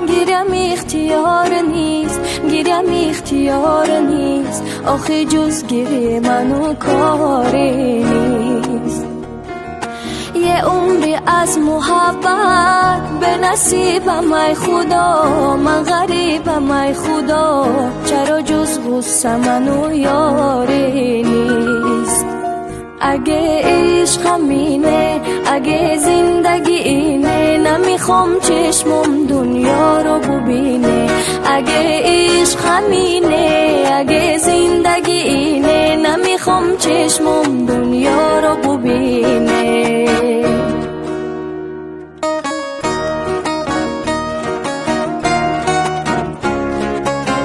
گیرم اختیار نیست، گیرم اختیار نیست، آخه جز گیری منو کاری نیست. یه عمری از محبت به نصیبم ای خدا، من غریبم ای خدا، چرا جز غصه منو یاری نیست. اگه عشق همینه، اگه زندگی اینه، نمیخوام چشمم دنیا رو ببینه. اگه عشق همینه، اگه زندگی اینه، نمیخوام چشمم دنیا رو ببینه.